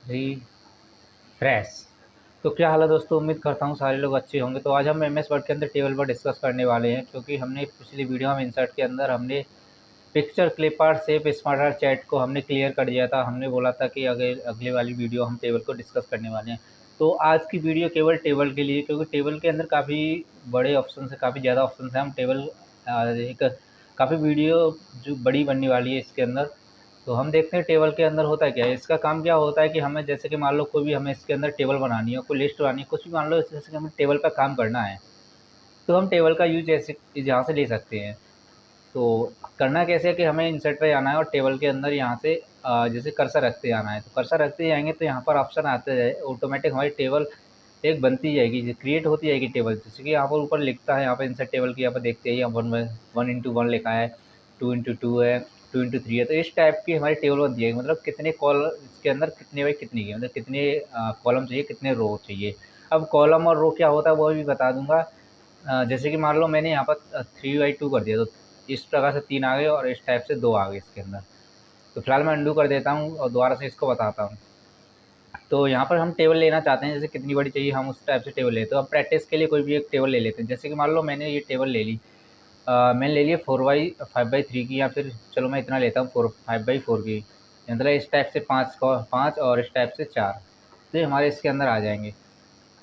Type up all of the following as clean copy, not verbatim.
Refresh. तो क्या हाल है दोस्तों, उम्मीद करता हूँ सारे लोग अच्छे होंगे। तो आज हम एम एस वर्ड के अंदर टेबल पर डिस्कस करने वाले हैं, क्योंकि हमने पिछली वीडियो में इंसर्ट के अंदर हमने picture clipper save smarter chat को हमने क्लियर कर दिया था। हमने बोला था कि अगले वाली वीडियो हम टेबल को डिस्कस करने वाले हैं। तो आज की वीडियो केवल टेबल के लिए, क्योंकि टेबल के अंदर काफ़ी बड़े ऑप्शन है, काफ़ी ज़्यादा ऑप्शन है। हम टेबल एक काफ़ी वीडियो जो बड़ी बनने वाली है इसके अंदर। तो हम देखते हैं टेबल के अंदर होता क्या है। इसका काम क्या होता है कि हमें जैसे कि मान लो कोई भी हमें इसके अंदर टेबल बनानी है, कोई लिस्ट बनानी है, कुछ भी मान लो जैसे कि हमें टेबल पर काम करना है, तो हम टेबल का यूज जैसे यहाँ से ले सकते हैं। तो करना कैसे है कि हमें इंसर्ट पे जाना है और टेबल के अंदर यहाँ से जैसे कर्सर रखते जाना है। तो कर्सर रखते जाएंगे तो यहाँ पर ऑप्शन आते जाए, ऑटोमेटिक हमारी टेबल एक बनती जाएगी, क्रिएट होती जाएगी टेबल। जैसे कि यहाँ पर ऊपर लिखता है, यहाँ पर इंसर्ट टेबल की यहाँ पर देखते हैं, यहाँ 1x1 लिखा है, 2x2 है, 2x3 है। तो इस टाइप की हमारी टेबल बनती है, मतलब कितने कॉल इसके अंदर कितने बाई कितने की, मतलब कितने कॉलम चाहिए, कितने रो चाहिए। अब कॉलम और रो क्या होता है वो भी बता दूंगा। जैसे कि मान लो मैंने यहाँ पर 3x2 कर दिया, तो इस प्रकार से 3 आ गए और इस टाइप से 2 आ गए इसके अंदर। तो फिलहाल मैं अंडू कर देता हूँ और दोबारा से इसको बताता हूँ। तो यहाँ पर हम टेबल लेना चाहते हैं, जैसे कितनी बड़ी चाहिए हम उस टाइप से टेबल लेते हैं। अब प्रैक्टिस के लिए कोई भी एक टेबल ले लेते हैं। जैसे कि मान लो मैंने ये टेबल ले ली, मैंने ले लिया 4x5x3 की, या फिर चलो मैं इतना लेता हूँ 5x4 की, मतलब इस टाइप से 5 और इस टाइप से 4। तो ये हमारे इसके अंदर आ जाएंगे।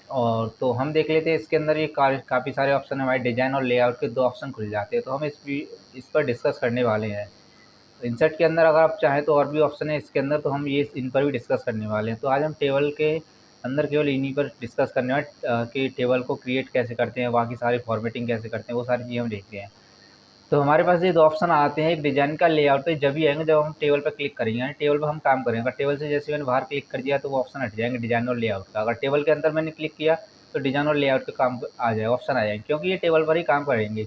और तो हम देख लेते हैं इसके अंदर ये काफ़ी सारे ऑप्शन है। हमारे डिज़ाइन और लेआउट के 2 ऑप्शन खुल जाते हैं। तो हम इस पर डिस्कस करने वाले हैं। इंसर्ट के अंदर अगर आप चाहें तो और भी ऑप्शन है इसके अंदर, तो हम ये इन पर भी डिस्कस करने वाले हैं। तो आज हम टेबल के अंदर केवल इन्हीं पर डिस्कस करने वाले कि टेबल को क्रिएट कैसे करते हैं, बाकी सारी फॉर्मेटिंग कैसे करते हैं, वो सारी चीज़ें हम देखते हैं। तो हमारे पास ये 2 ऑप्शन आते हैं, एक डिज़ाइन का, लेआउट पे जब भी आएंगे जब हम टेबल पर क्लिक करेंगे, यानी टेबल पर हम काम करेंगे। अगर टेबल से जैसे मैंने बाहर क्लिक कर दिया तो वो ऑप्शन हट जाएंगे डिज़ाइन और लेआउट का। अगर टेबल के अंदर मैंने क्लिक किया तो डिज़ाइन और लेआउट का काम आ जाएगा, ऑप्शन आ जाएंगे, क्योंकि ये टेबल पर ही काम करेंगे।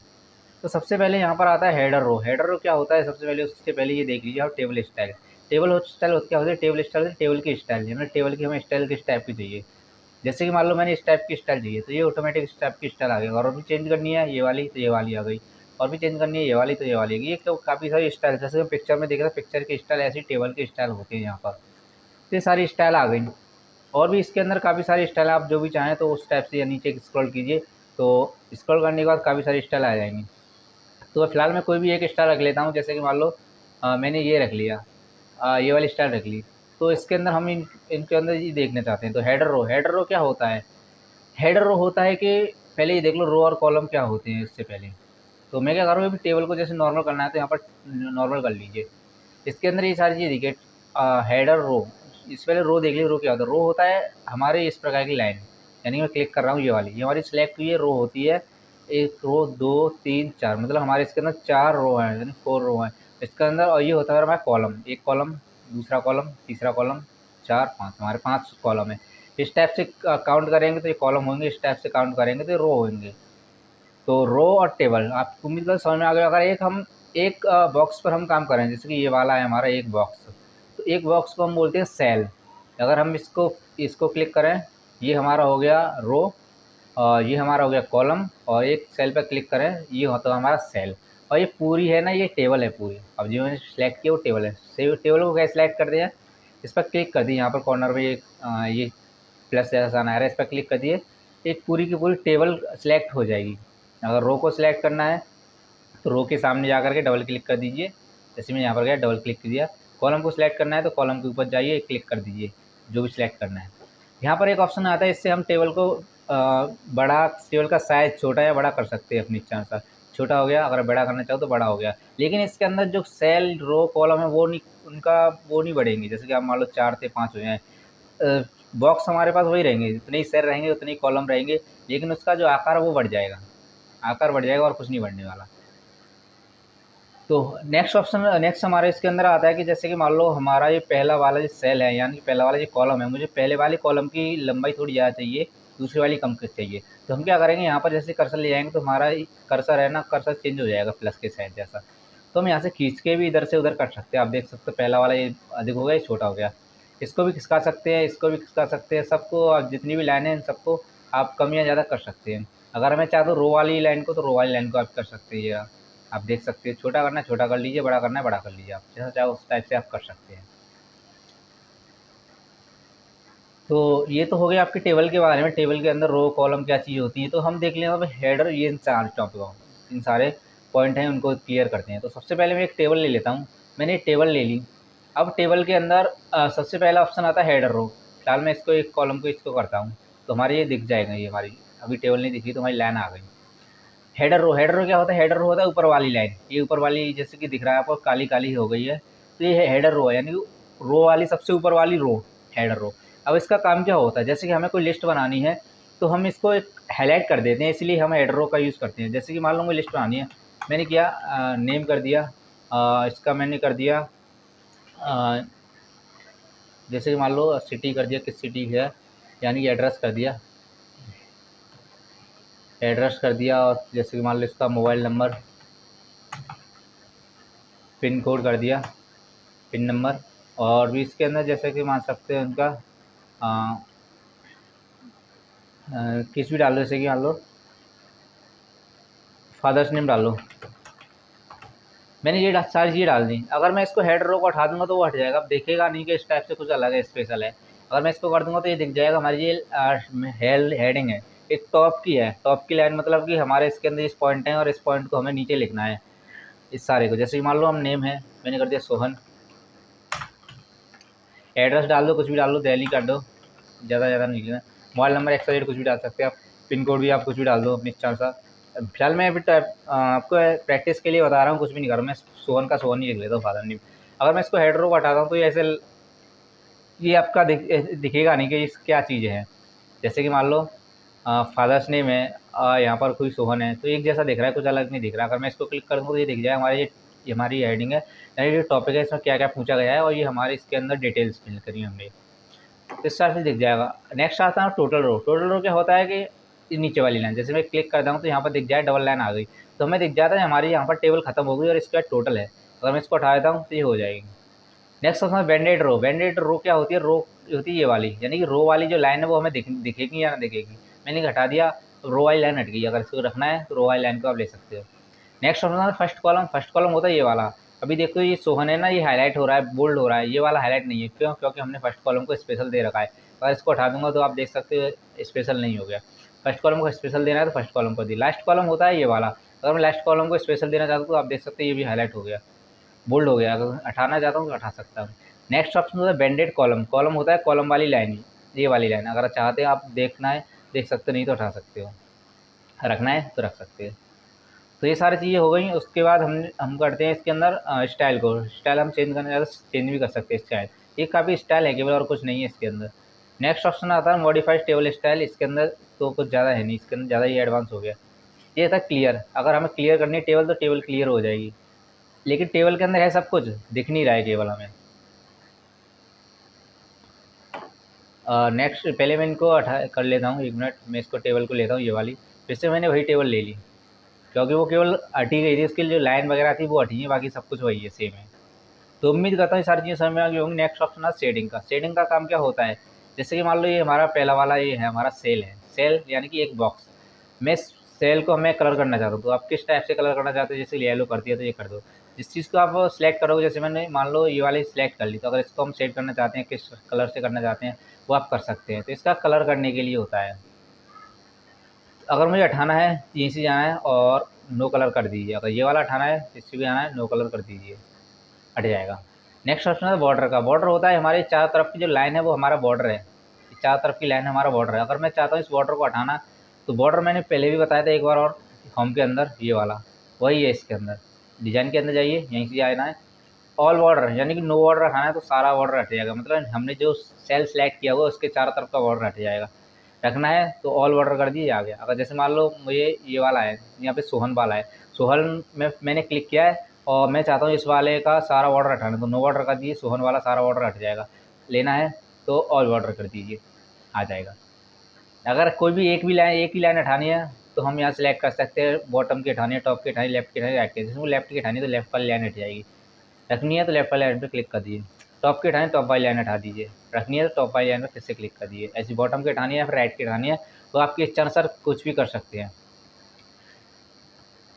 तो सबसे पहले यहाँ पर आता है हेडर रो। हेडर रो क्या होता है, सबसे पहले उसके पहले ये देख लीजिए आप, टेबल स्टाइल। टेबल स्टाइल क्या होता है, टेबल स्टाइल टेबल की स्टाइल, हमें टेबल की हमें स्टाइल किस टाइप की चाहिए। जैसे कि मान लो मैंने इस टाइप की स्टाइल चाहिए, तो ये ऑटोमेटिक इस टाइप की स्टाइल आ गई। और भी चेंज करनी है ये वाली, तो ये वाली आ गई। और भी चेंज करनी है ये वाली, तो ये वाली आ गई। ये काफ़ी सारी स्टाइल, जैसे हम पिक्चर में देख रहे हैं, पिक्चर की स्टाइल ऐसी टेबल की स्टाइल होती है यहाँ पर। तो ये सारी स्टाइल आ गई। और भी इसके अंदर काफ़ी सारी स्टाइल, आप जो भी चाहें तो उस टाइप से या नीचे स्क्रॉल कीजिए, तो स्क्रॉल करने के बाद काफ़ी सारी स्टाइल आ जाएंगी। तो फिलहाल मैं कोई भी एक स्टाइल रख लेता हूँ। जैसे कि मान लो मैंने ये रख लिया, ये वाली स्टाइल रख ली। तो इसके अंदर हम इनके अंदर ये देखना चाहते हैं। तो हेडर रो, हेडर रो क्या होता है, हेडर रो होता है कि पहले ये देख लो रो और कॉलम क्या होते हैं इससे पहले। तो मैं क्या करूँ, अभी टेबल को जैसे नॉर्मल करना है तो यहाँ पर नॉर्मल कर लीजिए। इसके अंदर ये सारी चीज़ देखिए, हेडर रो, इस पहले रो देख लीजिए। रो क्या होता है, रो होता है हमारे इस प्रकार की लाइन, यानी मैं क्लिक कर रहा हूँ, ये हमारी सिलेक्ट हुई है, रो होती है। एक रो, दो, तीन, चार, मतलब हमारे इसके अंदर 4 रो हैं, यानी 4 रो हैं इसके अंदर। और ये होता है हमारा कॉलम, एक कॉलम, दूसरा कॉलम, तीसरा कॉलम, 4, 5, हमारे 5 कॉलम है। इस टाइप से काउंट करेंगे तो ये कॉलम होंगे, इस टाइप से काउंट करेंगे तो ये रो होंगे। तो रो और टेबल आपको उम्मीद कर समझ में आ गया। अगर एक बॉक्स पर हम काम करें, जैसे कि ये वाला है हमारा एक बॉक्स, तो एक बॉक्स को हम बोलते हैं सेल। अगर हम इसको इसको क्लिक करें, ये हमारा हो गया रो, और ये हमारा हो गया कॉलम, और एक सेल पर क्लिक करें, ये होता है हमारा सेल। और ये पूरी है ना, ये टेबल है पूरी। अब जो मैंने सेलेक्ट किया वो टेबल है। टेबल को कैसे सेलेक्ट कर दिया, इस पर क्लिक कर दी, यहाँ पर कॉर्नर में ये प्लस जैसा आ रहा है, इस पर क्लिक कर दिए, एक पूरी की पूरी टेबल सेलेक्ट हो जाएगी। अगर रो को सिलेक्ट करना है तो रो के सामने जा करके डबल क्लिक कर दीजिए, जैसे मैं यहाँ पर गया डबल क्लिक कर दिया। कॉलम को सिलेक्ट करना है तो कॉलम के ऊपर जाइए, क्लिक कर दीजिए जो भी सिलेक्ट करना है। यहाँ पर एक ऑप्शन आता है, इससे हम टेबल को बड़ा, टेबल का साइज़ छोटा या बड़ा कर सकते हैं अपनी इच्छा अनुसार। छोटा हो गया, अगर बड़ा करना चाहो तो बड़ा हो गया। लेकिन इसके अंदर जो सेल, रो, कॉलम है वो नहीं, उनका वो नहीं बढ़ेंगे। जैसे कि आप मान लो 4 से 5 हो जाएँ, बॉक्स हमारे पास वही रहेंगे, जितने ही सेल रहेंगे उतने ही कॉलम रहेंगे, लेकिन उसका जो आकार है वो बढ़ जाएगा। आकार बढ़ जाएगा और कुछ नहीं बढ़ने वाला। तो नेक्स्ट हमारे इसके अंदर आता है कि जैसे कि मान लो हमारा ये पहला वाला जो सेल है, यानी कि पहला वाला जो कॉलम है, मुझे पहले वाले कॉलम की लंबाई थोड़ी ज़्यादा चाहिए, दूसरी वाली कम चाहिए। तो हम क्या करेंगे, यहाँ पर जैसे कर्सर ले जाएंगे तो हमारा कर्सर है ना, कर्सर चेंज हो जाएगा प्लस के साइड जैसा। तो हम यहाँ से खींच के भी इधर से उधर कर सकते हैं। आप देख सकते हो पहला वाला ये अधिक हो गया, ये छोटा हो गया। इसको भी खिसका सकते हैं, इसको भी खिसका सकते हैं, सबको आप जितनी भी लाइनें हैं सबको आप कम या ज़्यादा कर सकते हैं। अगर मैं चाहता हूँ रो वाली लाइन को, तो रो वाली लाइन को आप कर सकते हैं। ये आप देख सकते हैं, छोटा करना है छोटा कर लीजिए, बड़ा करना है बड़ा कर लीजिए, आप जैसा चाहो उस टाइप से आप कर सकते हैं। तो ये तो हो गया आपके टेबल के बारे में, टेबल के अंदर रो कॉलम क्या चीज़ होती है। तो हम देख लें अब हेडर, ये इन सारे टॉपिक, इन सारे पॉइंट हैं उनको क्लियर करते हैं। तो सबसे पहले मैं एक टेबल ले लेता हूँ। मैंने एक टेबल ले ली। अब टेबल के अंदर सबसे पहला ऑप्शन आता है हेडर रो। फिलहाल मैं इसको एक कॉलम को इसको करता हूँ, तो हमारी ये दिख जाएगा। ये हमारी अभी टेबल नहीं दिखी तो हमारी लाइन आ गई। हेडर रो, हेडर रो क्या होता है? हेडर रो होता है ऊपर वाली लाइन। ये ऊपर वाली जैसे कि दिख रहा है आपको, काली काली हो गई है, तो ये हेडर रो है, यानी रो वाली सबसे ऊपर वाली रो, हेडर रो। अब इसका काम क्या होता है? जैसे कि हमें कोई लिस्ट बनानी है तो हम इसको एक हाईलाइट कर देते हैं, इसलिए हम हेडर रो का यूज़ करते हैं। जैसे कि मान लो मुझे लिस्ट बनानी है, मैंने किया नेम कर दिया, इसका मैंने कर दिया जैसे कि मान लो सिटी कर दिया, किस सिटी है, यानी कि एड्रेस कर दिया, एड्रेस कर दिया। और जैसे कि मान लो इसका मोबाइल नंबर, पिन कोड कर दिया, पिन नंबर। और भी इसके अंदर जैसे कि मान सकते हैं उनका किस भी डाल दो, जैसे कि मान लो फादर्स नेम डाल लो। मैंने ये सारी चीज़ें डाल दी। अगर मैं इसको हेड रो को हटा दूंगा तो वो हट जाएगा। अब देखेगा नहीं कि इस टाइप से कुछ अलग है, स्पेशल है। अगर मैं इसको कर दूंगा तो ये दिख जाएगा। हमारी ये हेडिंग है, एक टॉप की है। टॉप की लाइन मतलब कि हमारे इसके अंदर इस पॉइंट है और इस पॉइंट को हमें नीचे लिखना है, इस सारे को। जैसे कि मान लो हम नेम है, मैंने कर दिया सोहन। एड्रेस डाल दो, कुछ भी डाल दो, दिल्ली कर दो, ज़्यादा नहीं लिखना। मोबाइल नंबर एक्सपायरी कुछ भी डाल सकते हैं आप। पिन कोड भी आप कुछ भी डाल दो अपनी इच्छा सा। फिलहाल मैं अभी आपको प्रैक्टिस के लिए बता रहा हूँ, कुछ भी नहीं कर रहा हूँ। मैं सोहन का सोहन ही लिख लेता हूँ, फादर नेम। अगर मैं इसको हेड रो को हटाता हूँ तो ये ऐसे, ये आपका दिखेगा नहीं कि ये क्या चीज़ है। जैसे कि मान लो फादर्स नेम है, यहाँ पर कोई सोहन है, तो एक जैसा दिख रहा है, कुछ अलग नहीं दिख रहा। अगर मैं इसको क्लिक करूँगा तो ये दिख जाए हमारे, ये हमारी हेडिंग है, यानी ये टॉपिक है, इसमें क्या क्या पूछा गया है और ये हमारे इसके अंदर डिटेल्स फिल करी हमने, तो इस तरह से दिख जाएगा। नेक्स्ट आता है टोटल रो। टोटल रो क्या होता है कि ये नीचे वाली लाइन, जैसे मैं क्लिक करता हूँ तो यहाँ पर दिख जाए डबल लाइन आ गई, तो हमें दिख जाता है हमारी यहाँ पर टेबल खत्म हो गई और इसके बाद टोटल है। अगर मैं इसको हटा देता हूँ तो ये हो जाएगी। नेक्स्ट ऑप्शन है बैंडेड रो। बैंडेड रो क्या होती है? रो होती है ये वाली, यानी कि रो वाली जो लाइन है वो हमें दिखेगी या ना दिखेगी। मैंने हटा दिया, रो वाली लाइन हट गई। अगर इसको रखना है तो रो वाली लाइन को आप ले सकते हो। नेक्स्ट ऑप्शन है फर्स्ट कॉलम। फर्स्ट कॉलम होता है ये वाला। अभी देखो ये सोहन है ना, ये हाईलाइट हो रहा है, बोल्ड हो रहा है, ये वाला हाईलाइट नहीं है। क्यों? क्योंकि हमने फर्स्ट कॉलम को स्पेशल दे रखा है। अगर इसको हटा दूंगा तो आप देख सकते हो स्पेशल नहीं हो गया। फर्स्ट कॉलम को स्पेशल देना है तो फर्स्ट कॉलम को दी। लास्ट कॉलम होता है ये वाला। अगर मैं लास्ट कॉलम को स्पेशल देना चाहता हूँ तो आप देख सकते हैं ये भी हाईलाइट हो गया, बोल्ड हो गया। अगर हटाना चाहता हूँ तो हटा सकता हूँ। नेक्स्ट ऑप्शन होता है बैंडेड कॉलम। कॉलम होता है कॉलम वाली लाइन, ये वाली लाइन। अगर चाहते हैं आप देखना है देख सकते हो, नहीं तो हटा सकते हो, रखना है तो रख सकते हो। तो ये सारी चीज़ें हो गई। उसके बाद हम करते हैं इसके अंदर स्टाइल को। स्टाइल हम चेंज करना चाहते हैं, चेंज भी कर सकते हैं स्टाइल। ये काफ़ी स्टाइल है केवल, और कुछ नहीं है इसके अंदर। नेक्स्ट ऑप्शन आता है मॉडिफाइड टेबल स्टाइल। इसके अंदर तो कुछ ज़्यादा है नहीं, इसके अंदर ज़्यादा ही एडवांस हो गया। ये था क्लियर। अगर हमें क्लियर करनी है टेबल तो टेबल क्लियर हो जाएगी, लेकिन टेबल के अंदर है सब कुछ, दिख नहीं रहा है केवल हमें। नेक्स्ट पहले मैं इनको कर लेता हूँ, 1 मिनट। मैं इसको टेबल को लेता हूँ, ये वाली। फिर से मैंने वही टेबल ले ली, क्योंकि वो केवल हटी गई थी, इसकी जो लाइन वगैरह थी वो हटी है, बाकी सब कुछ वही है, सेम है। तो उम्मीद करता हूँ ये सारी चीज़ें समझ में आ गई होंगी। नेक्स्ट ऑप्शन है शेडिंग का। शेडिंग का काम क्या होता है? जैसे कि मान लो ये हमारा पहला वाला ये है हमारा सेल है, सेल यानी कि एक बॉक्स। मैं सेल को मैं कलर करना चाहता हूँ, तो आप किस टाइप से कलर करना चाहते हो? जैसे येलो कर दिया तो ये कर दो। जिस चीज़ को आप सेलेक्ट करोगे, जैसे मैंने मान लो ये वाली सेलेक्ट कर ली, तो अगर इसको हम सेट करना चाहते हैं, किस कलर से करना चाहते हैं वो आप कर सकते हैं। तो इसका कलर करने के लिए होता है। अगर मुझे हटाना है, यहीं से जाना है और नो कलर कर दीजिए। अगर ये वाला हटाना है, इससे भी आना है, नो कलर कर दीजिए, हट जाएगा। नेक्स्ट ऑप्शन है बॉर्डर का। बॉर्डर होता है हमारे चारों तरफ की जो लाइन है वो हमारा बॉर्डर है, चारों तरफ की लाइन हमारा बॉर्डर है। अगर मैं चाहता हूँ इस बॉर्डर को हटाना, तो बॉर्डर मैंने पहले भी बताया था एक बार, और होम के अंदर ये वाला वही है। इसके अंदर डिज़ाइन के अंदर जाइए, यहीं से आना है। ऑल बॉर्डर यानी कि नो बॉर्डर हटाना है तो सारा बॉर्डर हट जाएगा, मतलब हमने जो सेल सेलेक्ट किया हुआ उसके चारों तरफ का बॉर्डर हट जाएगा। रखना है तो ऑल बॉर्डर कर दिए, आ गया। अगर जैसे मान लो मुझे ये वाला है, यहाँ पे सोहन वाला है, सोहन में मैंने क्लिक किया है और मैं चाहता हूँ इस वाले का सारा बॉर्डर हटाना, तो नो बॉर्डर कर दिए, सोहन वाला सारा बॉर्डर हट जाएगा। लेना है तो ऑल बॉर्डर कर दीजिए, आ जाएगा। अगर कोई भी एक ही लाइन हटानी है तो हम यहाँ सेलेक्ट कर सकते हैं, बॉटम की हटानी है, टॉप की हटानी, लेफ्ट की हटानी, राइट की। जैसे लेफ्ट की हटानी है तो लेफ्ट वाली लाइन हट जाएगी। रखनी है तो लेफ्ट वाली लाइन पे क्लिक कर दीजिए। टॉप की हटानी है, टॉप वाली लाइन हटा दीजिए। रखनी है तो टॉप वाली लाइन पे फिर से क्लिक कर दीजिए। ऐसी बॉटम की हटानी है या फिर राइट की हटानी है तो आपकी इच्छा अनुसार कुछ भी कर सकते हैं।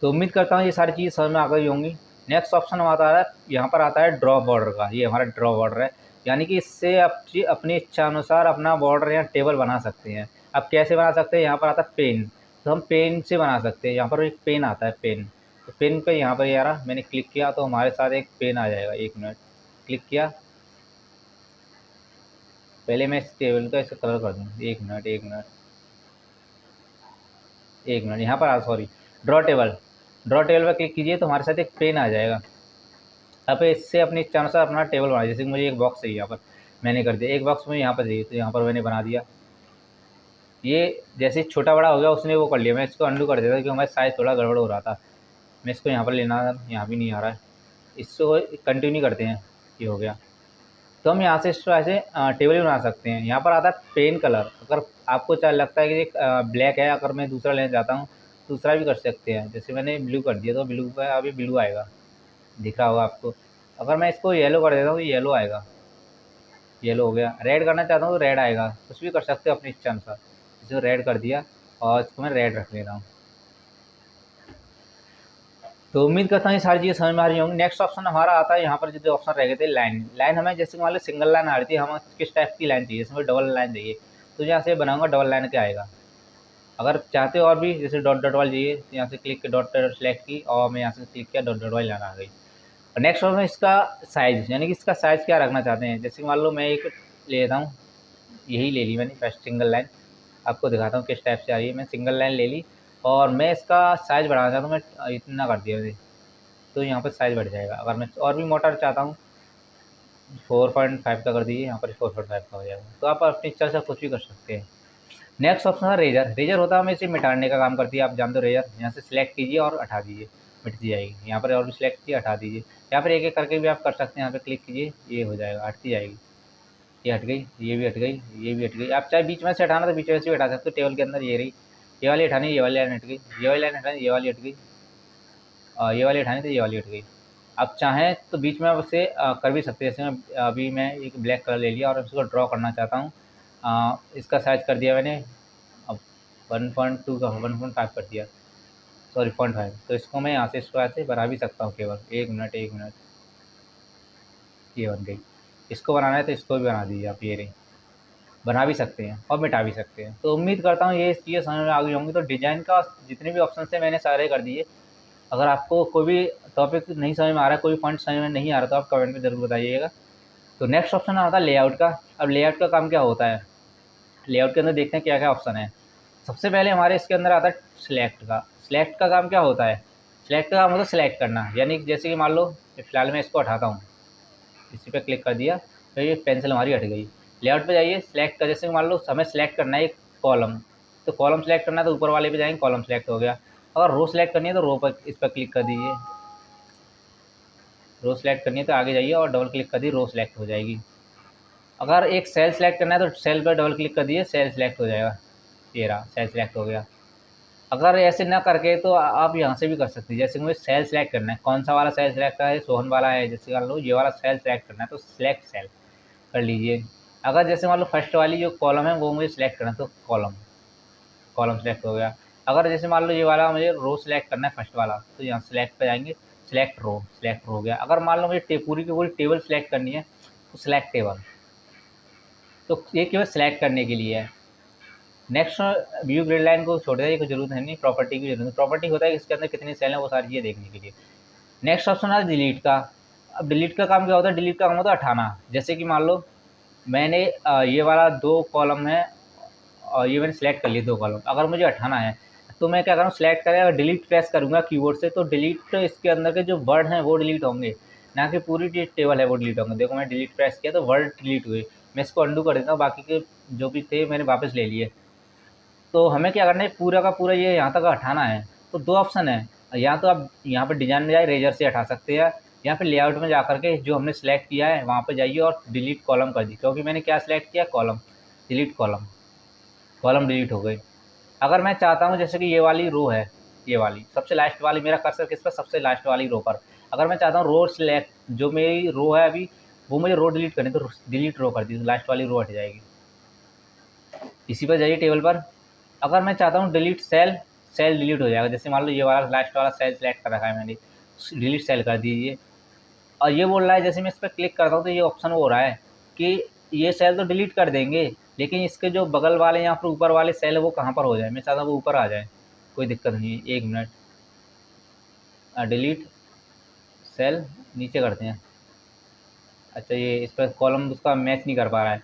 तो उम्मीद करता हूँ ये सारी चीज़ समझ में आ गई होंगी। नेक्स्ट ऑप्शन आता है, यहाँ पर आता है ड्रॉ बॉर्डर का। ये हमारा ड्रॉ बॉर्डर है, यानी कि इससे अपनी इच्छा अनुसार अपना बॉर्डर या टेबल बना सकते हैं। अब कैसे बना सकते हैं, यहाँ पर आता है पेन, तो हम पेन से बना सकते हैं। यहाँ पर एक पेन आता है, पेन, तो पेन पे यहाँ पर यार मैंने क्लिक किया तो हमारे साथ एक पेन आ जाएगा। 1 मिनट, क्लिक किया, पहले मैं इस टेबल का इसे कलर कर दूँ। 1 मिनट, 1 मिनट, 1 मिनट, यहाँ पर sorry, draw table, draw table पर क्लिक कीजिए तो हमारे साथ एक पेन आ जाएगा। अब इससे अपनी इच्छा अनुसार अपना टेबल बनाइए। जैसे कि मुझे एक बॉक्स चाहिए, यहाँ पर मैंने कर दिया। एक बॉक्स मुझे यहाँ पर चाहिए तो यहाँ पर मैंने बना दिया। ये जैसे छोटा बड़ा हो गया उसने वो कर लिया। मैं इसको अंडू कर देता क्योंकि हमारा साइज़ थोड़ा गड़बड़ हो रहा था। मैं इसको यहाँ पर लेना, यहाँ भी नहीं आ रहा है, इसको कंटिन्यू करते हैं। ये हो गया, तो हम यहाँ से इसको ऐसे टेबल भी बना सकते हैं। यहाँ पर आता है पेन कलर। अगर आपको चाहे लगता है कि ब्लैक है, अगर मैं दूसरा लेना चाहता हूँ दूसरा भी कर सकते हैं। जैसे मैंने ब्लू कर दिया तो ब्लू का अभी ब्लू आएगा, दिख रहा होगा आपको। अगर मैं इसको येलो कर देता हूँ तो येलो आएगा, येलो हो गया। रेड करना चाहता हूँ तो रेड आएगा। कुछ भी कर सकते हो अपनी इच्छा अनुसार। इसको रेड कर दिया और इसको मैं रेड रख ले रहा हूँ। तो उम्मीद करता हूँ ये सारी चीज़ें समझ में आ रही होंगी। नेक्स्ट ऑप्शन हमारा आता है, यहाँ पर जो ऑप्शन रह गए थे लाइन। लाइन हमें जैसे मान लो सिंगल लाइन आ रही थी, हमें किस टाइप की लाइन चाहिए, जैसे मुझे डबल लाइन चाहिए तो यहाँ से बनाऊंगा डबल लाइन के आएगा। अगर चाहते हो और भी जैसे डॉट डॉट वाली चाहिए तो यहाँ से क्लिक डॉट सेलेक्ट की और मैं यहाँ से क्लिक किया, डॉट डॉट वाली लाइन आ गई। और नेक्स्ट ऑप्शन इसका साइज़, यानी कि इसका साइज़ क्या रखना चाहते हैं। जैसे मान लो मैं एक ले लेता हूँ, यही ले ली मैंने फर्स्ट सिंगल लाइन। आपको दिखाता हूँ किस टाइप से आ रही है। मैं सिंगल लाइन ले ली और मैं इसका साइज़ बढ़ाना चाहता हूँ, मैं इतना कर दिया मैंने, तो यहाँ पर साइज़ बढ़ जाएगा। अगर मैं और भी मोटा चाहता हूँ 4.5 का कर दीजिए, यहाँ पर 4.5 का हो जाएगा। तो आप अपनी इच्छा से कुछ भी कर सकते हैं। नेक्स्ट ऑप्शन है रेजर। रेजर होता है हमें इसे मिटाने का काम करती है, आप जानते हो रेजर। यहाँ से सिलेक्ट कीजिए और हटा दीजिए, मिटती जाएगी। यहाँ पर और भी सिलेक्ट कीजिए, हटा दीजिए। यहाँ पर एक एक करके भी आप कर सकते हैं। यहाँ पर क्लिक कीजिए, ये हो जाएगा, हटती जाएगी। ये हट गई, ये भी हट गई, ये भी हट गई। आप चाहे बीच में से हटाना तो बीच में से भी हटा सकते हो। टेबल के अंदर ये रही, ये वाली हटानी, ये वाली लाइन हट गई, ये वाली लाइन हटानी, ये वाली हट गई, ये वाली हटानी तो ये वाली हट गई। आप चाहें तो बीच में आप उसे कर भी सकते हैं। जैसे मैं अभी मैं एक ब्लैक कलर ले लिया और उसको ड्रॉ करना चाहता हूँ। इसका साइज़ कर दिया मैंने, अब 1.2 का 1.5 कर दिया, सॉरी 0.5। तो इसको मैं यहाँ से इसको ऐसे बना भी सकता हूँ केवल। 1 मिनट, 1 मिनट, ये बन गई। इसको बनाना है तो इसको भी बना दीजिए आप, ये रही। बना भी सकते हैं और मिटा भी सकते हैं। तो उम्मीद करता हूँ ये चीज़ें समझ में आ गई होंगी। तो डिज़ाइन का जितने भी ऑप्शन थे मैंने सारे कर दिए। अगर आपको कोई भी टॉपिक नहीं समझ में आ रहा है, कोई पॉइंट समझ में नहीं आ रहा तो आप कमेंट में ज़रूर बताइएगा। तो नेक्स्ट ऑप्शन आता है लेआउट का। अब लेआउट का काम क्या होता है, लेआउट के अंदर देखते हैं क्या क्या ऑप्शन है। सबसे पहले हमारे इसके अंदर आता है सिलेक्ट का। सिलेक्ट का काम क्या होता है, सिलेक्ट का काम होता है सिलेक्ट करना। यानी जैसे कि मान लो फिलहाल मैं इसको हटाता हूँ, इसी पे क्लिक कर दिया तो ये पेंसिल हमारी हट गई। लेआउट पे जाइए, सिलेक्ट का, जैसे मान लो हमें सेलेक्ट करना है एक कॉलम, तो कॉलम सेलेक्ट करना है तो ऊपर वाले पे जाएंगे, कॉलम सेलेक्ट हो गया। अगर रो सेलेक्ट करनी है तो रो पर, इस पर क्लिक कर दीजिए। रो सेलेक्ट करनी है तो आगे जाइए और डबल क्लिक कर दी, रो सेलेक्ट हो जाएगी। अगर एक सेल सेलेक्ट करना है तो सेल पर डबल क्लिक कर दीजिए, सेल सेलेक्ट हो जाएगा। ये रहा, सेल सेलेक्ट हो गया। अगर ऐसे ना करके तो आप यहाँ से भी कर सकते हैं। जैसे मुझे सेल सेलेक्ट करना है, कौन सा वाला सेल सेलेक्ट करना है, सोहन वाला है, जैसे मान लो ये वाला सेल सेलेक्ट करना है तो सिलेक्ट सेल कर लीजिए। अगर जैसे मान लो फर्स्ट वाली जो कॉलम है वो मुझे सिलेक्ट करना है तो कॉलम, कॉलम सेलेक्ट हो गया। अगर जैसे मान लो ये वाला मुझे रो सेलेक्ट करना है फर्स्ट वाला, तो यहाँ सेलेक्ट पे जाएंगे, सेलेक्ट रो, सेलेक्ट हो गया। अगर मान लो मुझे पूरी की पूरी टेबल सेलेक्ट करनी है तो सेलेक्ट टेबल, तो ये केवल सेलेक्ट करने के लिए है। नेक्स्ट व्यू ग्रिड लाइन को छोड़ दिया, ये कोई जरूरत है नहीं। प्रॉपर्टी की जरूरत है, प्रॉपर्टी होता है कि इसके अंदर कितने सेल हैं वो सारी चीज़ें देखने के लिए। नेक्स्ट ऑप्शन है डिलीट का। अब डिलीट का काम क्या होता है, डिलीट का काम होता है हटाना। जैसे कि मान लो मैंने ये वाला 2 कॉलम है और ये मैंने सेलेक्ट कर लिए 2 कॉलम, अगर मुझे हटाना है तो मैं क्या करूँ, सेलेक्ट करें अगर डिलीट प्रेस करूँगा कीबोर्ड से तो डिलीट इसके अंदर के जो वर्ड हैं वो डिलीट होंगे, ना कि पूरी जो टेबल है वो डिलीट होंगे। देखो मैं डिलीट प्रेस किया तो वर्ड डिलीट हुए। मैं इसको अंडू कर देता हूँ, बाकी के जो भी थे मैंने वापस ले लिए। तो हमें क्या करना है, पूरा का पूरा ये यहाँ तक हटाना है तो 2 ऑप्शन है। या तो आप यहाँ पर डिजाइन में जाए रेजर से हटा सकते हैं, या फिर लेआउट में जा करके जो हमने सेलेक्ट किया है वहाँ पे जाइए और डिलीट कॉलम कर दी। क्योंकि मैंने क्या सेलेक्ट किया, column, delete column, column delete हो गई। अगर मैं चाहता हूँ जैसे कि ये वाली रो है, ये वाली सबसे लास्ट वाली, मेरा कर्सर किस पर, सबसे लास्ट वाली रो पर। अगर मैं चाहता हूँ रो सेलेक्ट, जो मेरी रो है अभी वो मुझे रो डिलीट करनी तो डिलीट रो कर दी, तो लास्ट वाली रो हट जाएगी। इसी पर जाइए टेबल पर। अगर मैं चाहता हूँ डिलीट सेल, सेल डिलीट हो जाएगा। जैसे मान लो ये वाला लास्ट वाला सेल सेलेक्ट कर रखा है मैंने, डिलीट सेल कर दीजिए। और ये बोल रहा है जैसे मैं इस पर क्लिक करता हूँ तो ये ऑप्शन हो रहा है कि ये सेल तो डिलीट कर देंगे, लेकिन इसके जो बगल वाले या फिर ऊपर वाले सेल है वो कहाँ पर हो जाए। मैं चाहता हूँ वो ऊपर आ जाए, कोई दिक्कत नहीं है। 1 मिनट, डिलीट सेल नीचे करते हैं। अच्छा, ये इस पर कॉलम उसका मैच नहीं कर पा रहा है।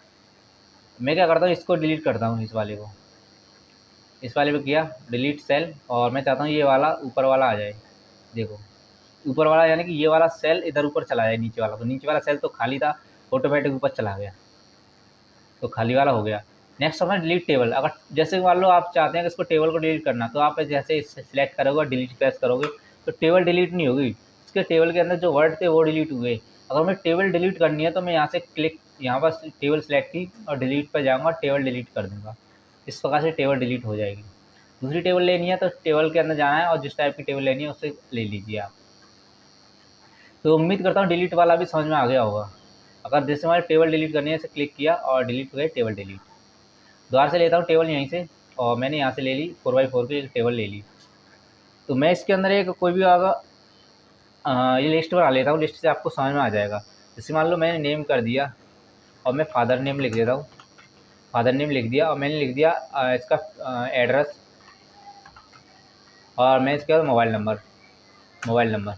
मैं क्या करता हूँ, इसको डिलीट करता हूँ, इस वाले को, इस वाले पे किया डिलीट सेल, और मैं चाहता हूँ ये वाला ऊपर वाला आ जाए। देखो ऊपर वाला यानी कि ये वाला सेल इधर ऊपर चला जाए, नीचे वाला, तो नीचे वाला सेल तो खाली था, ऑटोमेटिक ऊपर चला गया, तो खाली वाला हो गया। नेक्स्ट अपना डिलीट टेबल। अगर जैसे मान लो आप चाहते हैं कि इसको टेबल को डिलीट करना, तो आप जैसे सिलेक्ट करोगे डिलीट प्रेस करोगे तो टेबल डिलीट नहीं होगी, इसके टेबल के अंदर जो वर्ड थे वो डिलीट हुए। अगर मैं टेबल डिलीट करनी है तो मैं यहाँ से क्लिक, यहाँ पर टेबल सेलेक्ट की और डिलीट पर जाऊँगा, टेबल डिलीट कर दूँगा। इस प्रकार से टेबल डिलीट हो जाएगी। दूसरी टेबल लेनी है तो टेबल के अंदर जाना है और जिस टाइप की टेबल लेनी है उससे ले लीजिए आप। तो उम्मीद करता हूँ डिलीट वाला भी समझ में आ गया होगा। अगर जैसे हमारे टेबल डिलीट करनी है, इसे क्लिक किया और डिलीट हो गई टेबल डिलीट। दोबारा से लेता हूँ टेबल यहीं से, और मैंने यहाँ से ले ली 4x4 की एक टेबल ले ली। तो मैं इसके अंदर एक कोई भी आगा ये लिस्ट बना लेता हूँ, लिस्ट से आपको समझ में आ जाएगा। जैसे मान लो मैंने नेम कर दिया और मैं फादर नेम लिख देता हूँ, फादर नेम लिख दिया और मैंने लिख दिया इसका एड्रेस, और मैं इसके बाद मोबाइल नंबर,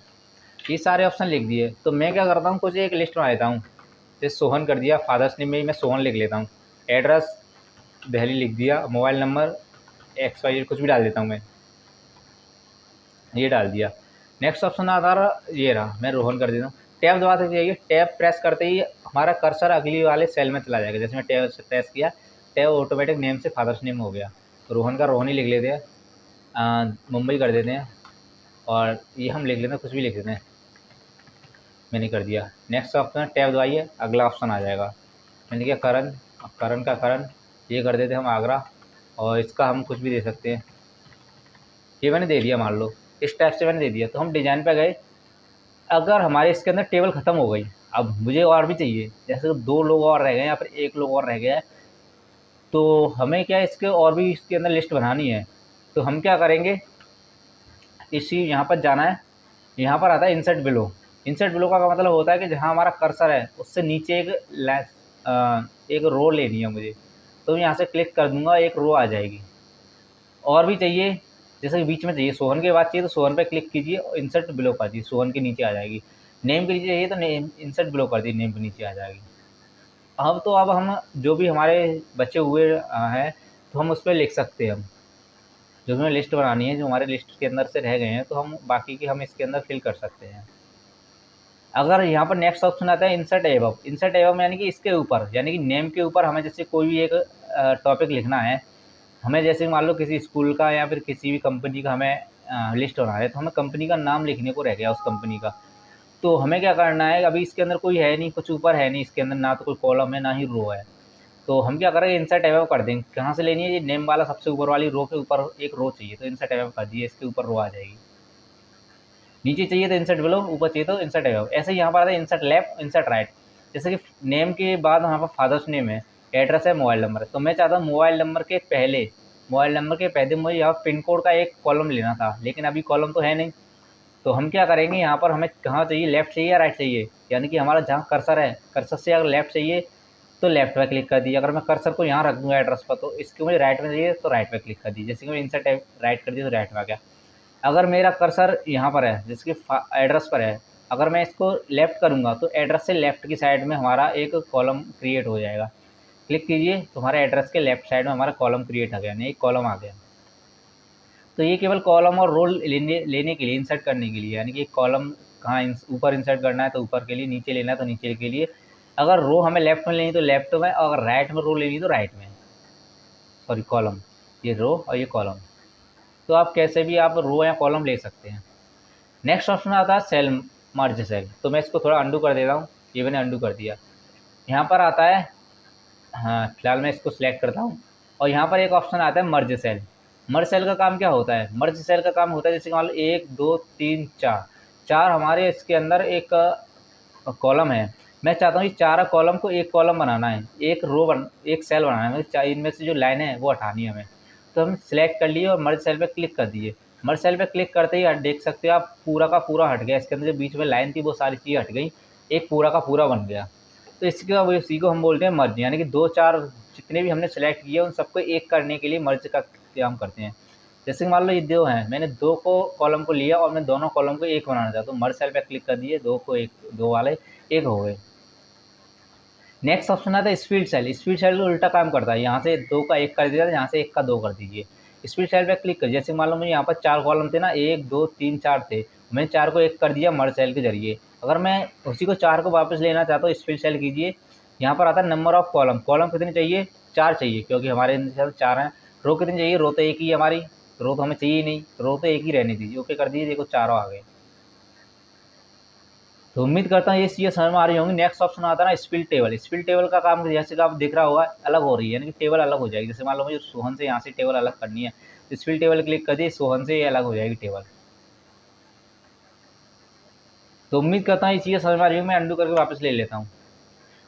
ये सारे ऑप्शन लिख दिए। तो मैं क्या करता हूँ, कुछ एक लिस्ट बना लेता हूँ। जैसे सोहन कर दिया, फादर्स नेम में ही मैं सोहन लिख लेता हूँ, एड्रेस दिल्ली लिख दिया, मोबाइल नंबर XY कुछ भी डाल देता हूँ मैं, ये डाल दिया। नेक्स्ट ऑप्शन आता रहा, ये रहा, मैं रोहन कर देता हूँ। टैब दबाते जाइए, टैब प्रेस करते ही हमारा कर्सर अगली वाले सेल में चला जाएगा। जैसे मैं टैब से प्रेस किया, टैब ऑटोमेटिक नेम से फादर्स नेम हो गया। तो रोहन का रोहन ही लिख लेते हैं, मुंबई कर देते हैं, और ये हम लिख लेते हैं, कुछ भी लिख देते हैं, मैंने कर दिया। नेक्स्ट ऑप्शन टैब दबाइए, अगला ऑप्शन आ जाएगा। मैंने किया करण, करण का करण, ये कर देते हैं हम आगरा, और इसका हम कुछ भी दे सकते हैं, ये मैंने दे दिया, मान लो इस टाइप से मैंने दे दिया। तो हम डिज़ाइन पे गए। अगर हमारे इसके अंदर टेबल ख़त्म हो गई, अब मुझे और भी चाहिए, जैसे 2 लोग और रह गए या फिर 1 लोग और रह गया है, तो हमें क्या इसके और भी इसके अंदर लिस्ट बनानी है। तो हम क्या करेंगे, इसी यहाँ पर जाना है, यहाँ पर आता है इंसर्ट बिलो। इंसर्ट बिलो का मतलब होता है कि जहाँ हमारा कर्सर है उससे नीचे एक रो लेनी है मुझे। तो यहाँ से क्लिक कर दूँगा, एक रो आ जाएगी। और भी चाहिए, जैसे कि बीच में चाहिए, सोहन के बाद चाहिए तो सोहन पे क्लिक कीजिए और इंसर्ट बिलो कर दीजिए, सोहन के नीचे आ जाएगी। नेम के नीचे चाहिए तो नेम, इंसर्ट बिलो कर दीजिए, नेम के नीचे आ जाएगी। अब हम जो भी हमारे बचे हुए हैं तो हम उस पर लिख सकते हैं। हम जो भी हमें लिस्ट बनानी है, जो हमारे लिस्ट के अंदर से रह गए हैं, तो हम बाकी की हम इसके अंदर फिल कर सकते हैं। अगर यहाँ पर नेक्स्ट ऑप्शन आता है इंसर्ट एबव, इंसर्ट एबव यानी कि इसके ऊपर, यानी कि नेम के ऊपर हमें जैसे कोई भी एक टॉपिक लिखना है, हमें जैसे मान लो किसी स्कूल का या फिर किसी भी कंपनी का हमें लिस्ट बना है, तो हमें कंपनी का नाम लिखने को रह गया उस कंपनी का। तो हमें क्या करना है, अभी इसके अंदर कोई है नहीं, कुछ ऊपर है नहीं इसके अंदर, ना तो कोई कॉलम है ना ही रो है। तो हम क्या करेंगे, इंसर्ट एबव कर देंगे। कहाँ से लेनी है, ये नेम वाला सबसे ऊपर वाली रो के ऊपर एक रो चाहिए, तो इंसर्ट एबव कर दिए, इसके ऊपर रो आ जाएगी। नीचे चाहिए तो इंसर्ट बिलो, ऊपर चाहिए तो इंसर्ट एबव। ऐसे ही यहाँ पर आता है इंसर्ट लेफ्ट, इंसर्ट राइट। जैसे कि नेम के बाद यहाँ पर फादर्स नेम है, एड्रेस है, मोबाइल नंबर है, तो मैं चाहता हूँ मोबाइल नंबर के पहले मुझे यहाँ पिन कोड का एक कॉलम लेना था, लेकिन अभी कॉलम तो है नहीं। तो हम क्या करेंगे, यहाँ पर हमें कहाँ चाहिए, लेफ़्ट चाहिए या राइट चाहिए, यानी कि हमारा जहाँ कर्सर है, कर्सर से अगर लेफ़्ट चाहिए तो लेफ़्ट पे क्लिक कर दीजिए। अगर मैं कर्सर को यहाँ रख दूँगा एड्रेस पर, तो इसके मुझे राइट में चाहिए तो राइट पे क्लिक कर दीजिए। जैसे कि मैं इंसर्ट राइट कर दिया तो राइट में आ गया। अगर मेरा कर्सर यहाँ पर है, जैसे कि एड्रेस पर है, अगर मैं इसको लेफ़्ट करूँगा तो एड्रेस से लेफ़्ट की साइड में हमारा एक कॉलम क्रिएट हो जाएगा। क्लिक कीजिए तो हमारे एड्रेस के लेफ़्ट साइड में हमारा कॉलम क्रिएट हो गया, यानी एक कॉलम आ गया। तो ये केवल कॉलम और रो लेने के लिए, इंसर्ट करने के लिए, यानी कि कॉलम कहाँ ऊपर इंसर्ट करना है तो ऊपर के लिए, नीचे लेना है तो नीचे के लिए। अगर रो हमें लेफ़्ट में लेनी तो लेफ़्ट में, और अगर राइट में रो लेनी तो राइट में, सॉरी कॉलम, ये रो और ये कॉलम। तो आप कैसे भी आप रो या कॉलम ले सकते हैं। नेक्स्ट ऑप्शन आता है सेल, मर्ज सेल। तो मैं इसको थोड़ा अंडू कर देता हूँ, ये मैंने अंडू कर दिया। यहाँ पर आता है, हाँ फिलहाल मैं इसको सिलेक्ट करता हूँ, और यहाँ पर एक ऑप्शन आता है मर्ज सेल। मर्ज सेल का काम क्या होता है, मर्ज सेल का काम होता है जैसे मान लो 1 2 3 4, चार हमारे इसके अंदर एक कॉलम है। मैं चाहता हूँ ये चार कॉलम को एक कॉलम बनाना है, एक सेल बनाना है, मतलब इनमें से जो लाइनें हैं वो हटानी है हमें। तो हम सिलेक्ट कर लिए और मर्ज सेल पे क्लिक कर दिए। मर्ज सेल पे क्लिक करते ही देख सकते हो आप पूरा का पूरा हट गया, इसके अंदर जो बीच में लाइन थी वो सारी चीज़ें हट गई, एक पूरा का पूरा बन गया। तो इसी को हम बोलते हैं मर्ज, यानी कि 2-4 जितने भी हमने सेलेक्ट किए उन सबको एक करने के लिए मर्ज का काम करते हैं। जैसे कि मान लो ये 2 हैं, मैंने 2 को कॉलम को लिया और मैं दोनों कॉलम को एक बनाना चाहता हूँ, मर्ज सेल पे क्लिक कर दिए, 2 को एक, 2 वाले एक हो गए। नेक्स्ट ऑप्शन आता है स्पीड सेल। स्पीड सेल उल्टा काम करता है, यहाँ से 2 का 1 कर दिया, यहाँ से 1 का 2 कर दीजिए। स्पीड सेल पे क्लिक कर, जैसे मान लो मुझे यहाँ पर 4 कॉलम थे ना, 1 2 3 4 थे, मैंने 4 को 1 कर दिया मर्ज सेल के जरिए। अगर मैं उसी को 4 को वापस लेना चाहता हूँ, स्पीड सेल कीजिए, यहाँ पर आता है नंबर ऑफ कॉलम। कॉलम कितने चाहिए? 4 चाहिए, क्योंकि हमारे अंदर 4 हैं। रो कितनी चाहिए? रो तो एक ही है हमारी, रो तो हमें चाहिए ही नहीं, रो तो एक ही रहने दीजिए। ओके कर दीजिए, देखो 4 आ गए। तो उम्मीद करता हूँ ये चीज़ें समझ में आ रही होंगी। नेक्स्ट ऑप्शन आता है ना स्पिल टेबल। स्पिल टेबल का काम जैसे कि आप दिख रहा होगा अलग हो रही है, यानी कि टेबल अलग हो जाएगी। जैसे मान लो मुझे सोहन से यहाँ से टेबल अलग करनी है, तो स्पिल टेबल क्लिक कर दिए, सोहन से ये अलग हो जाएगी टेबल। तो उम्मीद करता हूँ ये चीज़ें समझ में आ रही होंगी। मैं अंडू करके वापस ले लेता हूँ।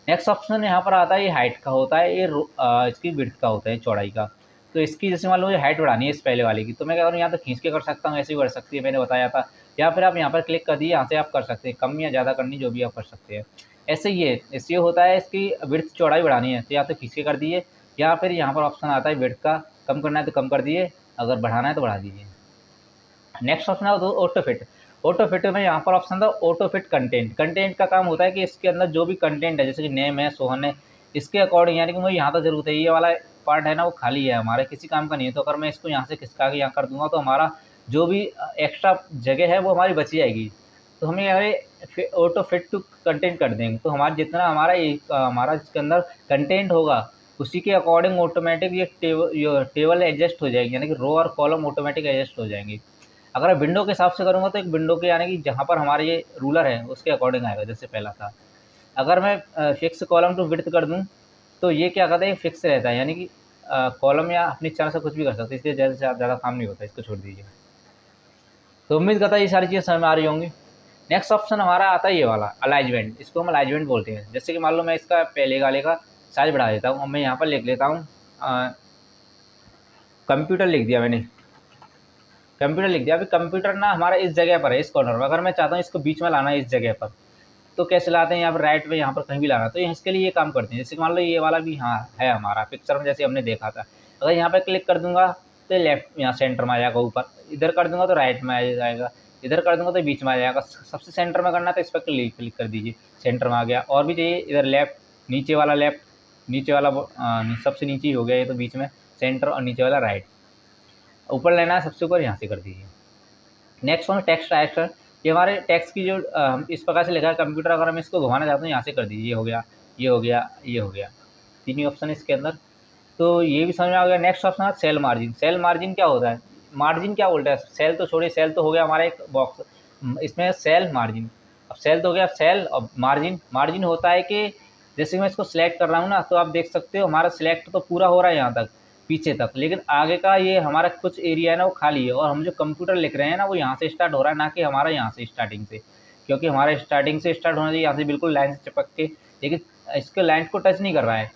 नेक्स्ट ऑप्शन यहाँ पर आता है, ये हाइट का होता है, ये इसकी विड्थ का होता है, चौड़ाई का। तो इसकी जैसे मान लो मुझे हाइट बढ़ानी है इस पहले वाले की, तो मैं क्या करूँ, यहाँ तो खींच के कर सकता हूँ, ऐसे ही बढ़ सकती है, मैंने बताया था। या फिर आप यहाँ पर क्लिक कर दिए, यहाँ से आप कर सकते हैं, कम या ज़्यादा करनी जो भी आप कर सकते हैं। ऐसे ही है, इससे होता है इसकी विड्थ चौड़ाई बढ़ानी है तो या तो खींच के कर दिए, या फिर यहाँ पर ऑप्शन आता है विड्थ का, कम करना है तो कम कर दिए, अगर बढ़ाना है तो बढ़ा दीजिए। नेक्स्ट ऑप्शन है ऑटो फिट। ऑटो फिट में यहाँ पर ऑप्शन था ऑटो फिट कंटेंट। कंटेंट का काम होता है कि इसके अंदर जो भी कंटेंट है, जैसे कि नेम है, सोहन है, इसके अकॉर्डिंग, यानी कि मुझे यहाँ तक जरूरत है, ये वाला पार्ट है ना वो खाली है हमारे, किसी काम का नहीं है, तो अगर मैं इसको यहाँ से खिसका के यहाँ कर दूंगा तो हमारा जो भी एक्स्ट्रा जगह है वो हमारी बची जाएगी। तो हमें यहाँ ऑटो फिट टू कंटेंट कर देंगे, तो हमारा जितना हमारा इसके अंदर कंटेंट होगा उसी के अकॉर्डिंग ऑटोमेटिक ये टेबल एडजस्ट हो जाएगी, यानी कि रो और कॉलम ऑटोमेटिक एडजस्ट हो जाएंगे। अगर मैं विंडो के हिसाब से करूँगा तो एक विंडो के, यानी कि जहाँ पर हमारे ये रूलर है उसके अकॉर्डिंग आएगा, जैसे पहला था। अगर मैं फिक्स कॉलम टू विड्थ कर दूँ तो ये क्या कहता है, ये फिक्स रहता है, यानी कि कॉलम या अपनी इच्छा से कुछ भी कर सकते हैं, इसलिए ज़्यादा से ज़्यादा काम नहीं होता, इसको छोड़ दीजिए। तो उम्मीद करता है ये सारी चीज़ें समझ में आ रही होंगी। नेक्स्ट ऑप्शन हमारा आता है ये वाला अलाइजमेंट, इसको हम अलाइजमेंट बोलते हैं। जैसे कि मान लो मैं इसका पहले वाले का साइज बढ़ा देता हूँ और मैं यहाँ पर लिख लेता हूँ कंप्यूटर लिख दिया मैंने, कंप्यूटर लिख दिया। अभी कंप्यूटर ना हमारा इस जगह पर है, इस कॉर्नर में, अगर मैं चाहता हूँ इसको बीच में लाना है इस जगह पर, तो कैसे लाते हैं, यहाँ पर राइट में, यहाँ पर कहीं भी लाना, तो इसके लिए ये काम करते हैं। जैसे मान लो ये वाला भी हाँ है हमारा पिक्चर में, जैसे हमने देखा था, अगर यहाँ पर क्लिक कर दूंगा तो लेफ्ट यहाँ सेंटर में आ जाएगा, ऊपर इधर कर दूंगा तो राइट में आ जाएगा, इधर कर दूंगा तो बीच में आ जाएगा। सबसे सेंटर में करना है तो इस पर क्लिक कर दीजिए, सेंटर में आ गया। और भी चाहिए इधर लेफ्ट, नीचे वाला लेफ्ट, नीचे वाला सबसे नीचे ही हो गया ये, तो बीच में सेंटर और नीचे वाला राइट, ऊपर लेना है सबसे ऊपर, यहाँ से कर दीजिए। Next one text transfer. ये हमारे टेक्स्ट की जो इस प्रकार से लिखा है कंप्यूटर, अगर हम इसको घुमाना चाहते हैं यहाँ से कर दीजिए, ये हो गया, ये हो गया, ये हो गया, तीन ही ऑप्शन है इसके अंदर। तो ये भी समझ में आ गया। नेक्स्ट ऑप्शन है सेल मार्जिन। सेल मार्जिन क्या होता है, मार्जिन क्या बोलता है, सेल तो छोड़िए, सेल तो हो गया हमारा एक बॉक्स, इसमें सेल मार्जिन। अब सेल तो हो गया सेल, और मार्जिन, मार्जिन होता है कि जैसे मैं इसको सिलेक्ट कर रहा हूँ ना, तो आप देख सकते हो हमारा सिलेक्ट तो पूरा हो रहा है यहाँ तक पीछे तक, लेकिन आगे का ये हमारा कुछ एरिया है ना वो खाली है, और हम जो कंप्यूटर लिख रहे हैं ना वो यहाँ से स्टार्ट हो रहा है, ना कि हमारा यहाँ से स्टार्टिंग से, क्योंकि हमारा स्टार्टिंग से स्टार्ट होना चाहिए यहाँ से बिल्कुल लाइन से चिपक के, लेकिन इसके लाइन को टच नहीं कर रहा है,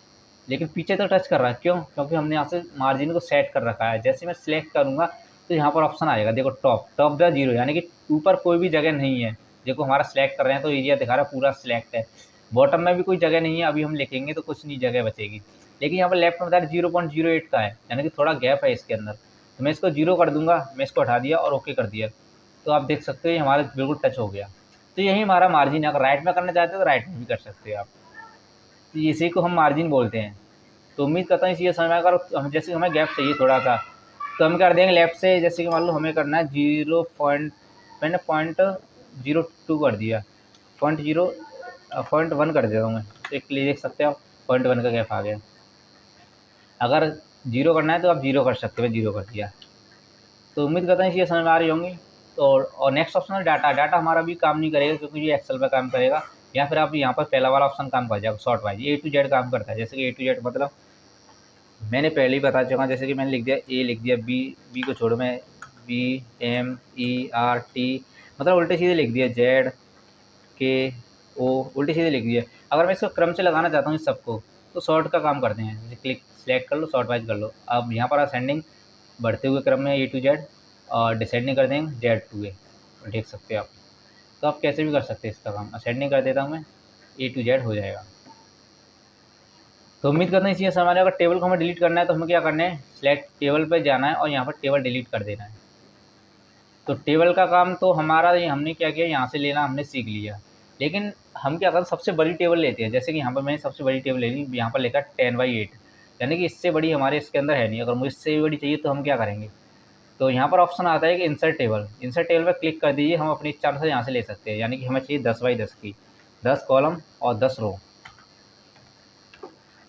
लेकिन पीछे तो टच कर रहा है। क्यों? क्योंकि हमने यहाँ से मार्जिन को सेट कर रखा है। जैसे मैं सिलेक्ट करूँगा तो यहाँ पर ऑप्शन आएगा, देखो टॉप द जीरो, यानी कि ऊपर कोई भी जगह नहीं है। देखो हमारा सिलेक्ट कर रहे हैं तो एरिया दिखा रहा है पूरा सिलेक्ट है। बॉटम में भी कोई जगह नहीं है, अभी हम लिखेंगे तो कुछ नहीं जगह बचेगी। लेकिन यहाँ पर लेफ्ट में बता रहे 0.08 का है, यानी कि थोड़ा गैप है इसके अंदर, तो मैं इसको 0 कर दूंगा, मैं इसको हटा दिया और ओके कर दिया, तो आप देख सकते हो हमारा बिल्कुल टच हो गया। तो यही हमारा मार्जिन है। अगर राइट में करना चाहते हो तो राइट में भी कर सकते हो आप, तो इसी को हम मार्जिन बोलते हैं। तो उम्मीद करता हूँ इसी समय अगर हम, जैसे हमें गैप चाहिए थोड़ा सा, तो हम कर देंगे लेफ्ट से, जैसे कि मान लो हमें करना है 0 पॉइंट, मैंने 0.02 कर दिया, 0.1 कर देता हूँ मैं, तो एक लिए देख सकते हो आप 0.1 का गैप आ गया। अगर 0 करना है तो आप 0 कर सकते हो, 0 कर दिया। तो उम्मीद करता हूँ ये समझ में आ रही होंगी। तो और नेक्स्ट ऑप्शन है डाटा। डाटा हमारा भी काम नहीं करेगा क्योंकि ये एक्सेल पे काम करेगा, या फिर आप यहाँ पर पहला वाला ऑप्शन काम कर जाएगा sort wise, A to Z काम करता है। जैसे कि ए टू जेड मतलब मैंने पहले ही बता चुका, जैसे कि मैंने लिख दिया ए, लिख दिया बी, बी को छोड़ो मैं B M E R T, मतलब उल्टे सीधे लिख दिया जेड के ओ, उल्टे सीधे लिख दिया। अगर मैं इसको क्रम से लगाना चाहता हूँ इस सबको, तो शॉर्ट का काम करते हैं, जैसे क्लिक सेलेक्ट कर लो, शॉर्ट वाइज कर लो। अब यहाँ पर असेंडिंग बढ़ते हुए क्रम में ए टू जेड, और डिसेंडिंग कर देंगे Z to A, देख सकते हो आप। तो आप कैसे भी कर सकते हैं इसका काम। असेंडिंग कर देता हूँ मैं, A to Z हो जाएगा। तो उम्मीद करते हैं इसी हमारे अगर टेबल को हमें डिलीट करना है तो हमें क्या करना है, सिलेक्ट टेबल पर जाना है और यहाँ पर टेबल डिलीट कर देना है। तो टेबल का काम तो हमारा ये हमने क्या किया, यहाँ से लेना हमने सीख लिया। लेकिन हम क्या करते हैं, सबसे बड़ी टेबल लेते हैं। जैसे कि यहाँ पर मैंने सबसे बड़ी टेबल ले ली, यहाँ पर लेकर 10/8, यानी कि इससे बड़ी हमारे इसके अंदर है नहीं। अगर मुझे इससे भी बड़ी चाहिए तो हम क्या करेंगे, तो यहाँ पर ऑप्शन आता है कि इंसर्ट टेबल। इंसर्ट टेबल पर क्लिक कर दीजिए, हम अपनी इच्छा से यहाँ से ले सकते हैं। यानी कि हमें चाहिए 10/10 की, 10 कॉलम और 10 रो।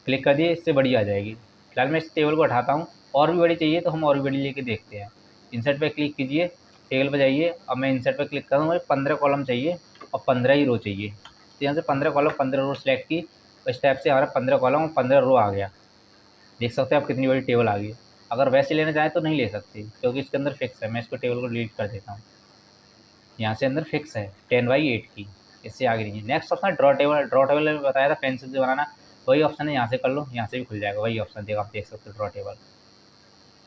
क्लिक कर दिए, इससे बड़ी आ जाएगी। फिलहाल मैं इस टेबल को हटाता हूँ, और भी बड़ी चाहिए तो हम और भी बड़ी लेके देखते हैं। इंसर्ट पे क्लिक कीजिए, टेबल पे जाइए। अब मैं इंसर्ट पे क्लिक करूँ, मुझे 15 कॉलम चाहिए और 15 ही रो चाहिए। तो यहाँ से 15 कॉलम 15 रो सेलेक्ट की, तो इस टाइप से हमारा 15 कॉलम और 15 रो आ गया। देख सकते हैं आप कितनी बड़ी टेबल आ गई। अगर वैसे लेना चाहें तो नहीं ले सकते, क्योंकि इसके अंदर फिक्स है। मैं इसको टेबल को डिलीट कर देता हूँ। यहाँ से अंदर फिक्स है 10/8 की, इससे आगे नहीं है। नेक्स्ट ऑप्शन है ड्रॉ टेबल। ड्रॉ टेबल में बताया था पेंसिल से बनाना, वही ऑप्शन है। यहाँ से कर लो, यहाँ से भी खुल जाएगा वही ऑप्शन। देखो आप देख सकते हो, ड्रॉ टेबल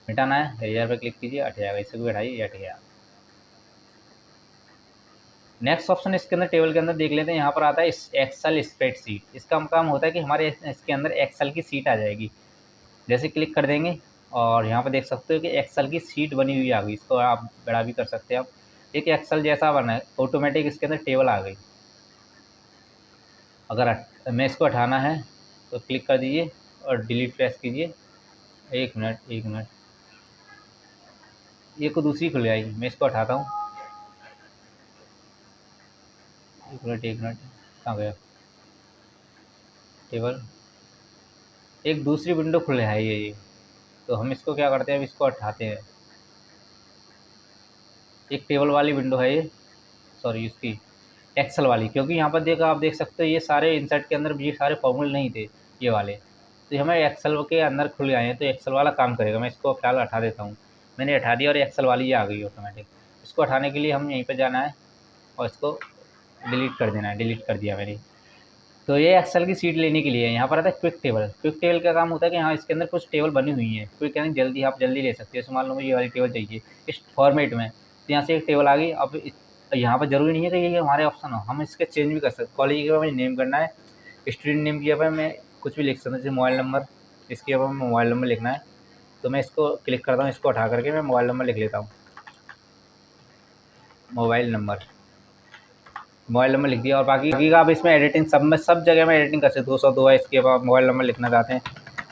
मिटाना है, इरेजर पे क्लिक कीजिए, हट जाएगा। इससे भी हटाइए, ये हट गया। नेक्स्ट ऑप्शन इसके अंदर टेबल के अंदर देख लेते हैं। यहाँ पर आता है एक्सेल स्प्रेडशीट। इसका काम होता है कि हमारे इसके अंदर एक्सेल की सीट आ जाएगी। जैसे क्लिक कर देंगे और यहाँ पर देख सकते हो कि एक्सेल की सीट बनी हुई आ गई। इसको आप बड़ा भी कर सकते हैं। आप एक एक्सेल जैसा बना है, ऑटोमेटिक इसके अंदर टेबल आ गई। अगर मैं इसको हटाना है तो क्लिक कर दीजिए और डिलीट प्रेस कीजिए। एक मिनट, ये को दूसरी खुल जाएगी। मैं इसको हटाता हूँ, एक मिनट कहाँ गया टेबल। एक दूसरी विंडो खुल है ये। तो हम इसको क्या करते हैं, अब इसको हटाते हैं। एक टेबल वाली विंडो है ये, सॉरी इसकी एक्सेल वाली। क्योंकि यहाँ पर देखो आप देख सकते हो ये सारे इंसर्ट के अंदर ये सारे फॉर्मूले नहीं थे ये वाले, तो हमें एक्सेल के अंदर खुल गए हैं। तो एक्सेल वाला काम करेगा। मैं इसको फिलहाल हटा देता हूँ। मैंने हटा दिया और एक्सेल वाली ये आ गई ऑटोमेटिक। इसको हटाने के लिए हम यहीं पर जाना है और इसको डिलीट कर देना है। डिलीट कर दिया मैंने। तो ये एक्सेल की सीट लेने के लिए यहाँ पर आता है क्विक टेबल। क्विक टेबल का काम होता है कि हाँ इसके अंदर कुछ टेबल बनी हुई है। क्विक यानी जल्दी, आप जल्दी ले सकते हो। मान लो मुझे ये वाली टेबल चाहिए इस फॉर्मेट में, तो यहाँ से एक टेबल आ गई। अब यहाँ पर ज़रूरी नहीं है कि ये हमारे ऑप्शन हो, हम इसके चेंज भी कर सकते। कॉलेज के बाद मुझे नेम करना है, स्टूडेंट नेम की जगह मैं कुछ भी लिख सकता हूँ, जैसे मोबाइल नंबर। इसके ऊपर मोबाइल नंबर लिखना है, तो मैं इसको क्लिक करता हूँ। इसको हटा करके मैं मोबाइल नंबर लिख लेता हूँ। मोबाइल नंबर लिख दिया। और बाकी का आप इसमें एडिटिंग सब जगह में एडिटिंग कर सकते हो। 202 है, इसके बाद मोबाइल नंबर लिखना चाहते हैं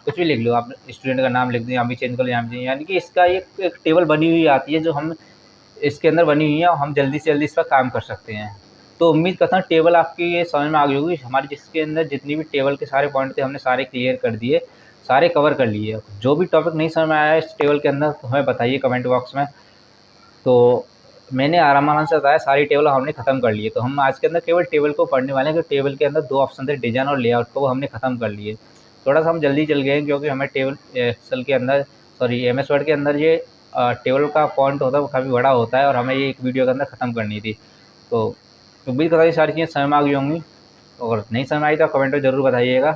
कुछ भी लिख लो आप। स्टूडेंट का नाम लिख दें, यहाँ भी चेंज कर लो, यहाँ भी। यानी कि इसका एक टेबल बनी हुई आती है जो हम इसके अंदर बनी हुई है और हम जल्दी से जल्दी इस पर काम कर सकते हैं। तो उम्मीद करता हूँ टेबल आपकी ये समझ में आ गई होगी। हमारे जिसके अंदर जितनी भी टेबल के सारे पॉइंट थे हमने सारे क्लियर कर दिए, सारे कवर कर लिए। जो भी टॉपिक नहीं समझ में आया इस टेबल के अंदर तो हमें बताइए कमेंट बॉक्स में। तो मैंने आराम से बताया, सारी टेबल हमने ख़त्म कर लिए। तो हम आज के अंदर केवल टेबल को पढ़ने वाले हैं। कि टेबल के अंदर 2 ऑप्शन थे, डिज़ाइन और लेआउट, को हमने ख़त्म कर लिए। थोड़ा सा हम जल्दी चल गए क्योंकि हमें टेबल एक्सेल के अंदर, सॉरी MS वर्ड के अंदर ये टेबल का फॉन्ट होता है वो काफ़ी बड़ा होता है और हमें ये एक वीडियो के अंदर ख़त्म करनी थी। तो उम्मीद करता हूँ ये सारी चीज़ें समझ में आ गई होंगी। अगर नहीं समझ आई तो कमेंट में ज़रूर बताइएगा।